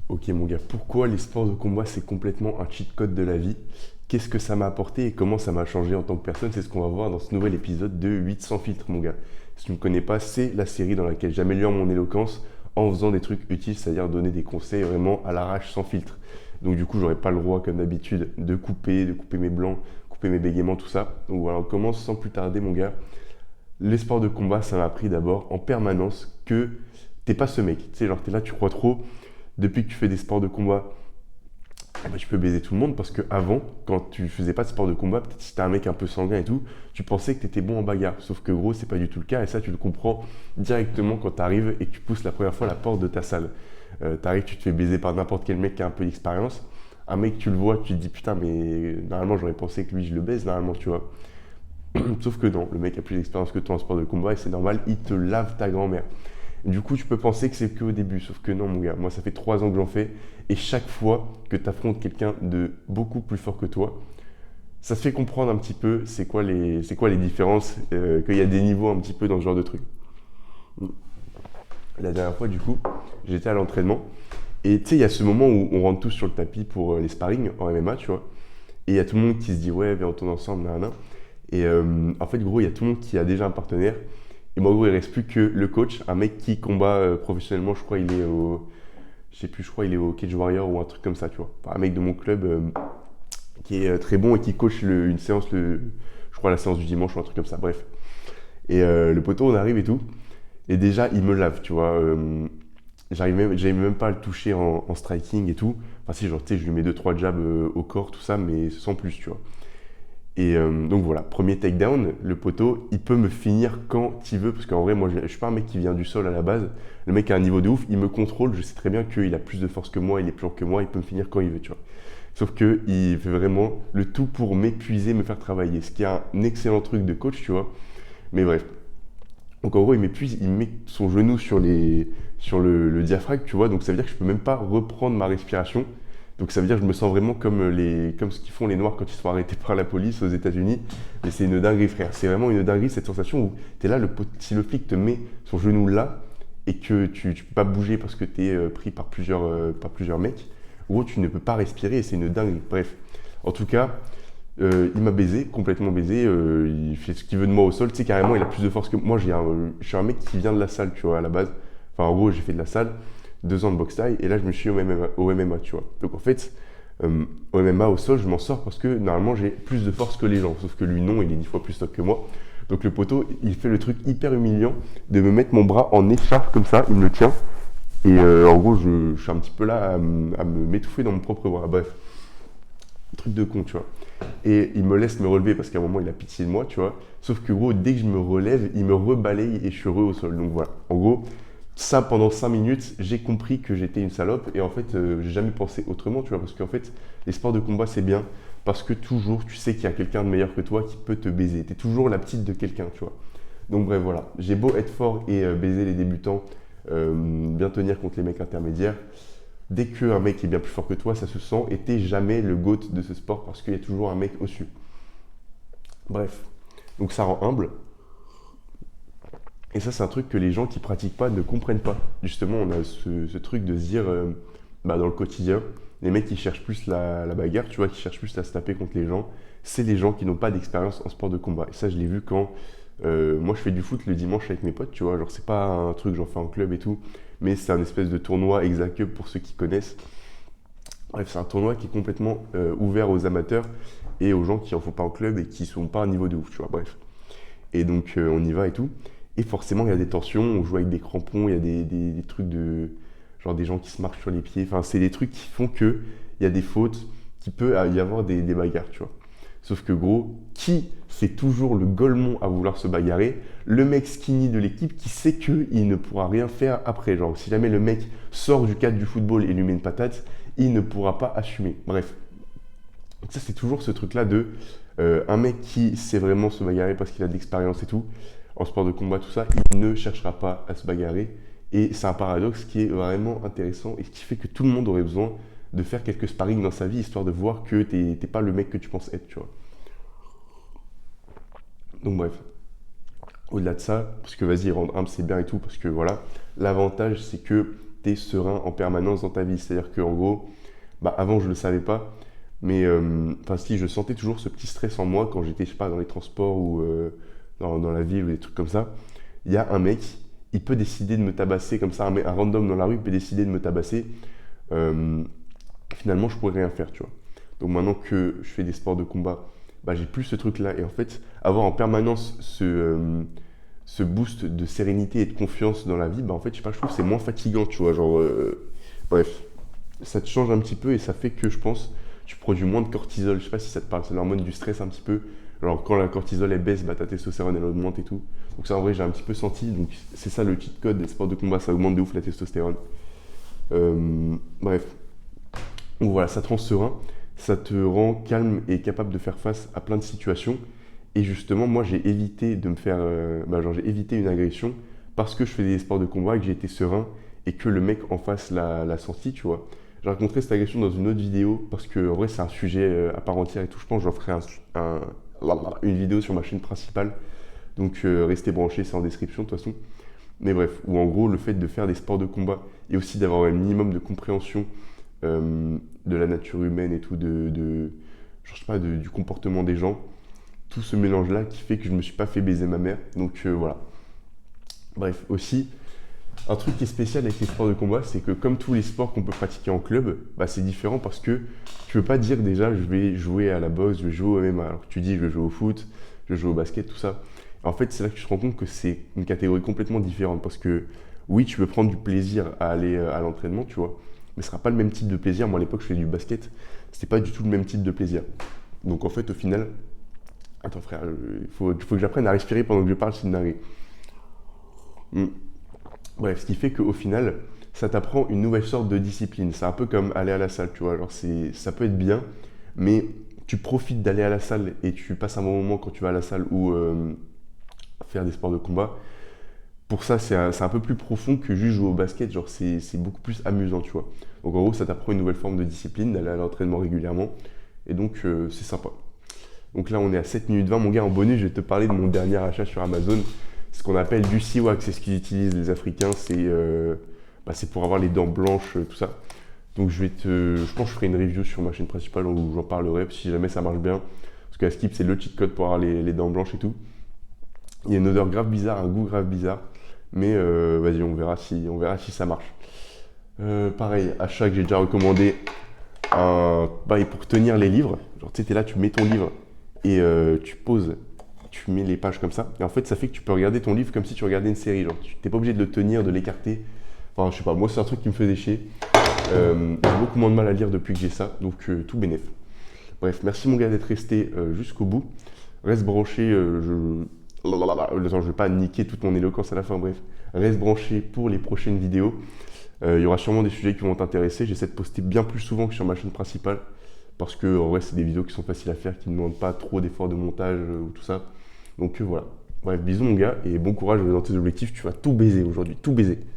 Ok mon gars, pourquoi les sports de combat c'est complètement un cheat code de la vie? Qu'est-ce que ça m'a apporté et comment ça m'a changé en tant que personne? C'est ce qu'on va voir dans ce nouvel épisode de 8 sans filtre mon gars. Si tu ne me connais pas, c'est la série dans laquelle j'améliore mon éloquence en faisant des trucs utiles, c'est-à-dire donner des conseils vraiment à l'arrache sans filtre. Donc du coup, j'aurais pas le droit comme d'habitude de couper mes blancs, couper mes bégaiements, tout ça. Donc voilà, on commence sans plus tarder mon gars. Les sports de combat, ça m'a appris d'abord en permanence que t'es pas ce mec. Tu sais, genre t'es là, tu crois trop. Depuis que tu fais des sports de combat, eh ben, tu peux baiser tout le monde parce que avant, quand tu faisais pas de sport de combat, peut-être si t'es un mec un peu sanguin et tout, tu pensais que t'étais bon en bagarre. Sauf que gros, c'est pas du tout le cas et ça, tu le comprends directement quand t'arrives et que tu pousses la première fois la porte de ta salle. T'arrives, tu te fais baiser par n'importe quel mec qui a un peu d'expérience. Un mec, tu le vois, tu te dis putain, mais normalement, j'aurais pensé que lui, je le baise, normalement, tu vois. Sauf que non, le mec a plus d'expérience que toi en sport de combat et c'est normal, il te lave ta grand-mère. Du coup, tu peux penser que c'est qu'au début, sauf que non, mon gars. Moi, ça fait 3 ans que j'en fais. Et chaque fois que tu affrontes quelqu'un de beaucoup plus fort que toi, ça te fait comprendre un petit peu c'est quoi les différences, qu'il y a des niveaux un petit peu dans ce genre de truc. La dernière fois, du coup, j'étais à l'entraînement. Et tu sais, il y a ce moment où on rentre tous sur le tapis pour les sparring en MMA, tu vois. Et il y a tout le monde qui se dit, ouais, viens, on tourne ensemble, nanana. Et en fait, gros, il y a tout le monde qui a déjà un partenaire. Et moi, gros, il reste plus que le coach, un mec qui combat professionnellement. Je crois il est au, je sais plus, je crois il est au Cage Warrior ou un truc comme ça, tu vois. Enfin, un mec de mon club qui est très bon et qui coach une séance, je crois la séance du dimanche ou un truc comme ça. Bref. Et le poteau, on arrive et tout. Et déjà, il me lave, tu vois. J'arrive même pas à le toucher en striking et tout. Enfin, si, genre, tu sais, je lui mets deux trois jabs au corps, tout ça, mais sans plus, tu vois. Et donc voilà, premier takedown, le poteau, il peut me finir quand il veut, parce qu'en vrai, moi, je suis pas un mec qui vient du sol à la base. Le mec a un niveau de ouf, il me contrôle, je sais très bien qu'il a plus de force que moi, il est plus fort que moi, il peut me finir quand il veut, tu vois. Sauf que il fait vraiment le tout pour m'épuiser, me faire travailler, ce qui est un excellent truc de coach, tu vois. Mais bref. Donc en gros, il m'épuise, il met son genou sur le diaphragme, tu vois, donc ça veut dire que je peux même pas reprendre ma respiration. Donc ça veut dire que je me sens vraiment comme ce qu'ils font les Noirs quand ils sont arrêtés par la police aux États-Unis. Mais c'est une dinguerie, frère. C'est vraiment une dinguerie, cette sensation où tu es là, si le flic te met son genou là et que tu peux pas bouger parce que tu es pris par plusieurs mecs, gros, tu ne peux pas respirer et c'est une dinguerie. Bref. En tout cas, il m'a baisé, complètement baisé. Il fait ce qu'il veut de moi au sol. Tu sais, carrément, il a plus de force que moi. Je suis un mec qui vient de la salle, tu vois, à la base. Enfin, en gros, j'ai fait de la salle, 2 ans de boxe thaï, et là, je me suis au MMA, tu vois. Donc, en fait, au MMA, au sol, je m'en sors parce que normalement, j'ai plus de force que les gens. Sauf que lui, non, il est 10 fois plus stock que moi. Donc, le poteau, il fait le truc hyper humiliant de me mettre mon bras en écharpe comme ça. Il me le tient. Et en gros, je suis un petit peu là à me m'étouffer dans mon propre bras. Bref, truc de con, tu vois. Et il me laisse me relever parce qu'à un moment, il a pitié de moi, tu vois. Sauf que gros, dès que je me relève, il me rebalaye et je suis heureux au sol. Donc voilà. En gros, ça, pendant 5 minutes, j'ai compris que j'étais une salope. Et en fait, j'ai jamais pensé autrement, tu vois. Parce qu'en fait, les sports de combat, c'est bien. Parce que toujours, tu sais qu'il y a quelqu'un de meilleur que toi qui peut te baiser. Tu es toujours la petite de quelqu'un, tu vois. Donc bref, voilà. J'ai beau être fort et baiser les débutants, bien tenir contre les mecs intermédiaires. Dès qu'un mec est bien plus fort que toi, ça se sent et t'es jamais le GOAT de ce sport parce qu'il y a toujours un mec au-dessus. Bref, donc ça rend humble. Et ça, c'est un truc que les gens qui pratiquent pas ne comprennent pas. Justement, on a ce truc de se dire, dans le quotidien, les mecs qui cherchent plus la bagarre, tu vois, qui cherchent plus à se taper contre les gens, c'est les gens qui n'ont pas d'expérience en sport de combat. Et ça, je l'ai vu quand moi je fais du foot le dimanche avec mes potes, tu vois. Genre, c'est pas un truc, j'en fais en club et tout, mais c'est un espèce de tournoi Exact Cup pour ceux qui connaissent. Bref, c'est un tournoi qui est complètement ouvert aux amateurs et aux gens qui en font pas en club et qui sont pas à un niveau de ouf, tu vois. Bref. Et donc on y va et tout. Et forcément, il y a des tensions, on joue avec des crampons, il y a des trucs de. Genre des gens qui se marchent sur les pieds. Enfin, c'est des trucs qui font que il y a des fautes, qu'il peut y avoir des bagarres, tu vois. Sauf que gros, qui fait toujours le golemon à vouloir se bagarrer? Le mec skinny de l'équipe qui sait qu'il ne pourra rien faire après. Genre, si jamais le mec sort du cadre du football et lui met une patate, il ne pourra pas assumer. Bref. Donc ça, c'est toujours ce truc-là de un mec qui sait vraiment se bagarrer parce qu'il a de l'expérience et tout, en sport de combat, tout ça, il ne cherchera pas à se bagarrer. Et c'est un paradoxe qui est vraiment intéressant et qui fait que tout le monde aurait besoin de faire quelques sparring dans sa vie, histoire de voir que t'es pas le mec que tu penses être, tu vois. Donc bref, au-delà de ça, parce que vas-y, rendre humble c'est bien et tout, parce que voilà, l'avantage c'est que tu es serein en permanence dans ta vie. C'est-à-dire qu'en gros, bah, avant je le savais pas, mais enfin si, je sentais toujours ce petit stress en moi quand j'étais, je sais pas, dans les transports ou dans la ville ou des trucs comme ça. Il y a un mec, il peut décider de me tabasser comme ça, un random dans la rue peut décider de me tabasser. Euh, Finalement, je pourrais rien faire, tu vois. Donc maintenant que je fais des sports de combat, bah, j'ai plus ce truc-là. Et en fait, avoir en permanence ce boost de sérénité et de confiance dans la vie, bah, en fait, je sais pas, je trouve que c'est moins fatigant, tu vois. Genre, bref, ça te change un petit peu et ça fait que, je pense, tu produis moins de cortisol. Je sais pas si ça te parle, c'est l'hormone du stress un petit peu. Alors, quand la cortisol elle baisse, bah, ta testostérone elle augmente et tout. Donc, ça, en vrai, j'ai un petit peu senti. Donc, c'est ça le cheat code des sports de combat, ça augmente de ouf la testostérone. Bref, donc voilà, ça te rend serein, ça te rend calme et capable de faire face à plein de situations. Et justement, moi, j'ai évité de me faire, genre, j'ai évité une agression parce que je faisais des sports de combat et que j'ai été serein et que le mec en face l'a senti, tu vois. J'ai raconté cette agression dans une autre vidéo parce que en vrai, c'est un sujet à part entière et tout. Je pense que j'en ferai une vidéo sur ma chaîne principale. Donc, restez branchés, c'est en description de toute façon. Mais bref, ou en gros, le fait de faire des sports de combat et aussi d'avoir un minimum de compréhension de la nature humaine et tout, je sais pas, du comportement des gens, tout ce mélange-là qui fait que je me suis pas fait baiser ma mère. Donc voilà. Bref, aussi, un truc qui est spécial avec les sports de combat, c'est que comme tous les sports qu'on peut pratiquer en club, bah, c'est différent parce que tu veux pas dire déjà je vais jouer à la boxe, je vais jouer au MMA. Alors que tu dis je vais jouer au foot, je vais jouer au basket, tout ça. En fait, c'est là que tu te rends compte que c'est une catégorie complètement différente parce que oui, tu peux prendre du plaisir à aller à l'entraînement, tu vois, mais ce sera pas le même type de plaisir. Moi, à l'époque, je faisais du basket, c'était pas du tout le même type de plaisir. Donc en fait, au final, attends frère, il faut que j'apprenne à respirer pendant que je parle, c'est une dinguerie. Hmm. Bref, ce qui fait qu'au final, ça t'apprend une nouvelle sorte de discipline. C'est un peu comme aller à la salle, tu vois. Alors ça peut être bien, mais tu profites d'aller à la salle et tu passes un bon moment quand tu vas à la salle ou faire des sports de combat. Pour ça, c'est un peu plus profond que juste jouer au basket. Genre, c'est beaucoup plus amusant, tu vois. Donc, en gros, ça t'apprend une nouvelle forme de discipline, d'aller à l'entraînement régulièrement. Et donc, c'est sympa. Donc là, on est à 7 minutes 20. Mon gars, en bonus, je vais te parler de mon dernier achat sur Amazon. Ce qu'on appelle du Siwak. C'est ce qu'ils utilisent, les Africains. C'est pour avoir les dents blanches, tout ça. Donc, je pense que je ferai une review sur ma chaîne principale où j'en parlerai si jamais ça marche bien. Parce que Skip, c'est le cheat code pour avoir les dents blanches et tout. Il y a une odeur grave bizarre, un goût grave bizarre. Mais vas-y, on verra si ça marche. Pareil, achat que j'ai déjà recommandé, un bail pour tenir les livres. Genre, tu sais, t'es là, tu mets ton livre et tu poses, tu mets les pages comme ça. Et en fait, ça fait que tu peux regarder ton livre comme si tu regardais une série. Genre, tu n'es pas obligé de le tenir, de l'écarter. Enfin, je sais pas, moi, c'est un truc qui me faisait chier. J'ai beaucoup moins de mal à lire depuis que j'ai ça, donc tout bénef. Bref, merci mon gars d'être resté jusqu'au bout. Reste branché, Attends, je vais pas niquer toute mon éloquence à la fin, bref. Reste branché pour les prochaines vidéos. Il y aura sûrement des sujets qui vont t'intéresser. J'essaie de poster bien plus souvent que sur ma chaîne principale. Parce que en vrai, c'est des vidéos qui sont faciles à faire, qui ne demandent pas trop d'efforts de montage ou tout ça. Donc voilà. Bref, bisous mon gars et bon courage dans tes objectifs. Tu vas tout baiser aujourd'hui, tout baiser.